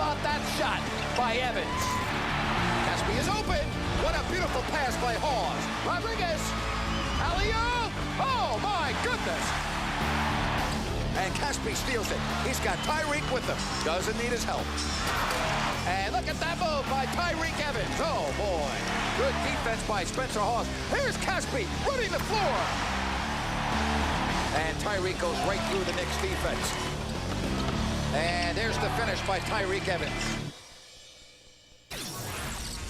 about that shot by Evans? Casspi is open. What a beautiful pass by Hawes. Rodriguez. Alley-oop. Oh, my goodness. And Casspi steals it. He's got Tyreke with him. Doesn't need his help. And look at that move by Tyreke Evans. Oh, boy. Good defense by Spencer Hawes. Here's Casspi running the floor. And Tyreke goes right through the Knicks defense. And there's the finish by Tyreke Evans.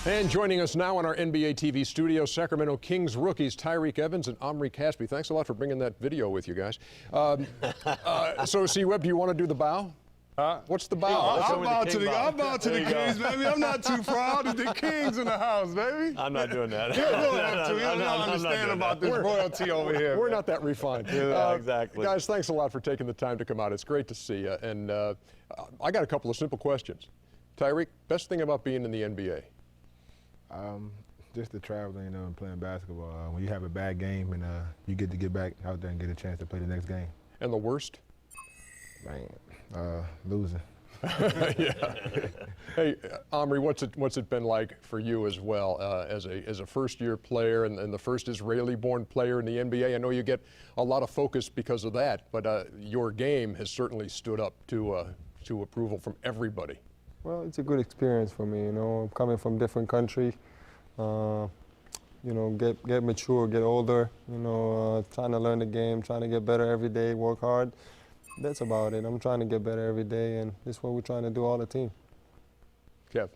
And joining us now in our NBATV studio, Sacramento Kings rookies Tyreke Evans and Omri Casspi. Thanks a lot for bringing that video with you guys. So, C-Web, do you want to do the bow? What's the bow? I'm about to the Kings, baby. I'm not too proud of the Kings in the house, baby. I'm not doing that. You don't have to. You don't understand about this royalty over here. We're not that refined. Yeah, exactly. Guys, thanks a lot for taking the time to come out. It's great to see you. And I got a couple of simple questions. Tyreke, best thing about being in the NBA? Just the traveling, you know, and playing basketball. When you have a bad game and you get to get back out there and get a chance to play the next game. And the worst? Man, losing. Yeah. Hey, Omri, what's it been like for you as well as a first-year player and the first Israeli-born player in the NBA? I know you get a lot of focus because of that, but your game has certainly stood up to approval from everybody. Well, it's a good experience for me, you know. I'm coming from a different country, you know, get mature, get older, you know, trying to learn the game, trying to get better every day, work hard. That's about it. I'm trying to get better every day, and this is what we're trying to do all the team. Kev.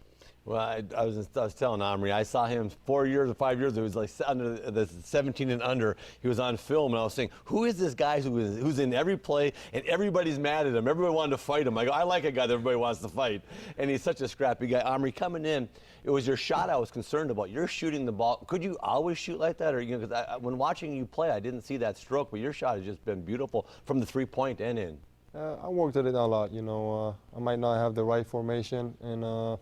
Well, I was telling Omri, I saw him 4 years or 5 years. It was like under the 17 and under. He was on film, and I was saying, who is this guy who's in every play, and everybody's mad at him. Everybody wanted to fight him. I go, I like a guy that everybody wants to fight, and he's such a scrappy guy. Omri, coming in, it was your shot I was concerned about. You're shooting the ball. Could you always shoot like that, or because when watching you play, I didn't see that stroke, but your shot has just been beautiful from the three-point and in. I worked at it a lot, you know. I might not have the right formation, and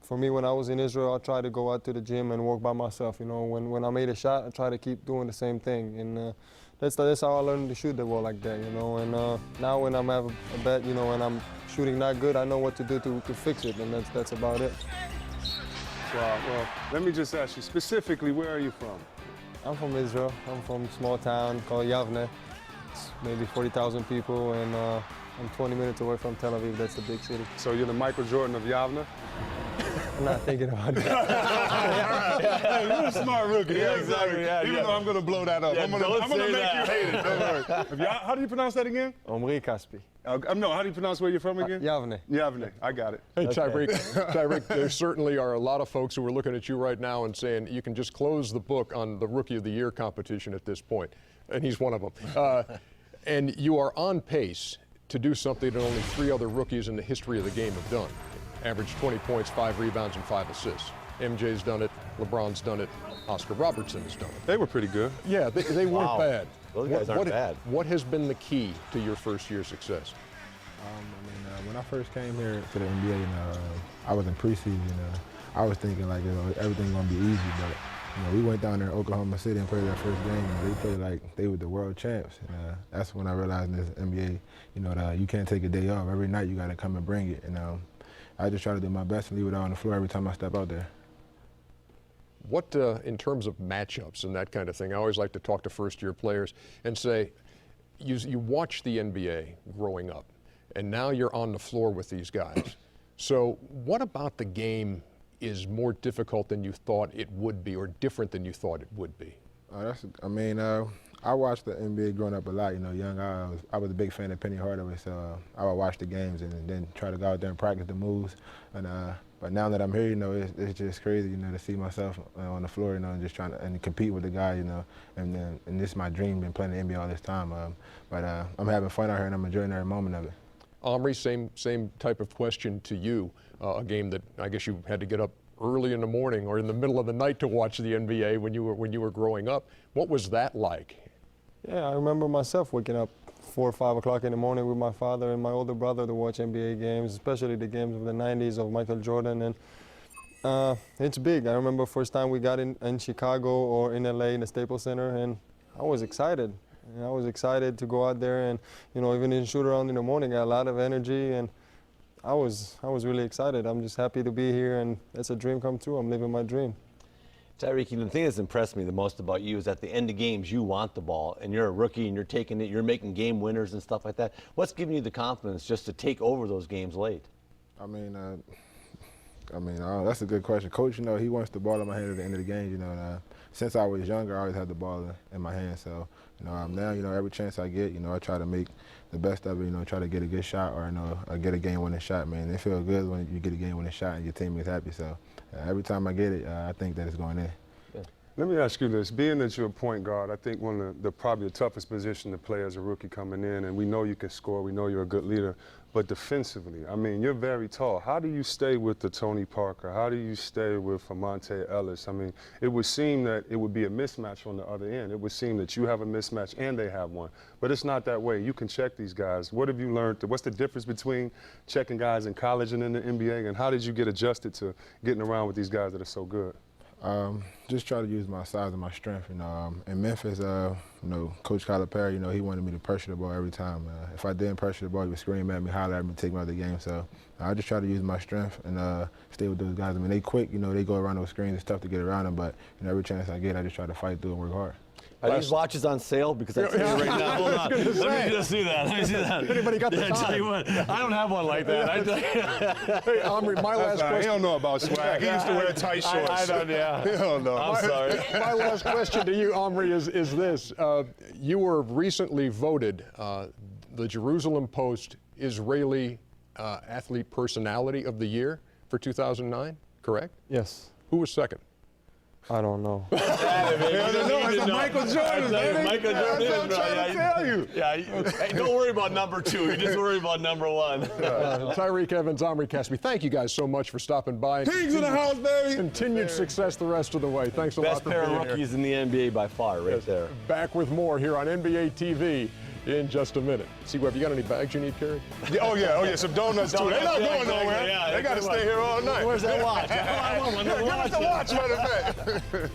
for me, when I was in Israel, I tried to go out to the gym and work by myself. You know, when I made a shot, I try to keep doing the same thing, and that's how I learned to shoot the ball like that. You know, and now when I'm having a bet, you know, and I'm shooting not good, I know what to do to fix it, and that's about it. Well, let me just ask you specifically, where are you from? I'm from Israel. I'm from a small town called Yavne. It's maybe 40,000 people, and I'm 20 minutes away from Tel Aviv. That's the big city. So you're the Michael Jordan of Yavne? I'm not thinking about that. Hey, you're a smart rookie. Yeah, exactly. Yeah, Even though I'm going to blow that up. Yeah, I'm going to make that. you hate it. Don't worry. How do you pronounce that again? Omri Casspi. No, how do you pronounce where you're from again? Yavne. Yavne. I got it. Hey, Tyreke, there certainly are a lot of folks who are looking at you right now and saying you can just close the book on the Rookie of the Year competition at this point, and he's one of them. And you are on pace to do something that only 3 other rookies in the history of the game have done. Average 20 points, 5 rebounds, and 5 assists. MJ's done it, LeBron's done it, Oscar Robertson has done it. They were pretty good. Yeah, they weren't bad. Those guys aren't bad. What has been the key to your first year success? When I first came here to the NBA, I was in preseason. I was thinking like, everything gonna be easy, but we went down there in Oklahoma City and played their first game, and they played like they were the world champs. And that's when I realized in this NBA, that you can't take a day off. Every night you got to come and bring it. And I just try to do my best and leave it out on the floor every time I step out there. What, in terms of matchups and that kind of thing, I always like to talk to first-year players and say, you watch the NBA growing up, and now you're on the floor with these guys. So what about the game is more difficult than you thought it would be, or different than you thought it would be? I watched the NBA growing up a lot. Young, I was a big fan of Penny Hardaway, so I would watch the games and then try to go out there and practice the moves. But now that I'm here, it's just crazy, to see myself on the floor, and just trying to compete with the guy, and this is my dream, been playing the NBA all this time. But I'm having fun out here, and I'm enjoying every moment of it. Omri, same type of question to you. A game that I guess you had to get up early in the morning or in the middle of the night to watch the NBA when you were growing up. What was that like? Yeah, I remember myself waking up 4 or 5 o'clock in the morning with my father and my older brother to watch NBA games, especially the games of the 90s of Michael Jordan. And it's big. I remember first time we got in Chicago or in LA in the Staples Center, and I was excited. I was excited to go out there and, even in shoot around in the morning, I had a lot of energy, and I was really excited. I'm just happy to be here, and it's a dream come true. I'm living my dream. Tyreke, the thing that's impressed me the most about you is at the end of games, you want the ball, and you're a rookie, and you're taking it, you're making game winners and stuff like that. What's giving you the confidence just to take over those games late? I mean, that's a good question. Coach, he wants the ball in my hand at the end of the game. Since I was younger, I always had the ball in my hand. So, now, every chance I get, I try to make the best of it. Try to get a good shot or get a game-winning shot. Man, it feels good when you get a game-winning shot and your team is happy. So, every time I get it, I think that it's going in. Let me ask you this. Being that you're a point guard, I think one of the probably the toughest position to play as a rookie coming in, and we know you can score, we know you're a good leader, but defensively, I mean, you're very tall. How do you stay with the Tony Parker? How do you stay with Monte Ellis? I mean, it would seem that it would be a mismatch on the other end. It would seem that you have a mismatch and they have one, but it's not that way. You can check these guys. What have you learned? What's the difference between checking guys in college and in the NBA, and how did you get adjusted to getting around with these guys that are so good? Just try to use my size and my strength. In Memphis, Coach Calipari, he wanted me to pressure the ball every time. If I didn't pressure the ball, he would scream at me, holler at me, take me out of the game. So I just try to use my strength and stay with those guys. I mean, they quick, they go around those screens. It's tough to get around them, but every chance I get, I just try to fight through and work hard. Are these watches on sale? Because I see right now. Hold on. Let me just see that. Let me see that. Anybody got the time? I tell you what, I don't have one like that. Hey, Omri, my last question. He don't know about swag. He used to wear tight shorts. I don't, yeah. He don't know. I'm sorry. My last question to you, Omri, is this. You were recently voted the Jerusalem Post Israeli Athlete Personality of the Year for 2009, correct? Yes. Who was second? I don't know. It's Michael Jordan, baby. Michael Jordan. That's what I'm trying to tell you. Yeah, hey, don't worry about number 2. You just worry about number 1. Tyreke Evans, Omri Casspi, thank you guys so much for stopping by. Kings in the house, baby. Continued success the rest of the way. Thanks a lot Best for pair being of rookies in the NBA by far, right there. Back with more here on NBATV in just a minute. See, Webb, you got any bags you need carried? Oh yeah, some donuts too. They're not going nowhere. Yeah, they got to stay here all night. Where's that watch? I want one. Give us the watch, matter of fact.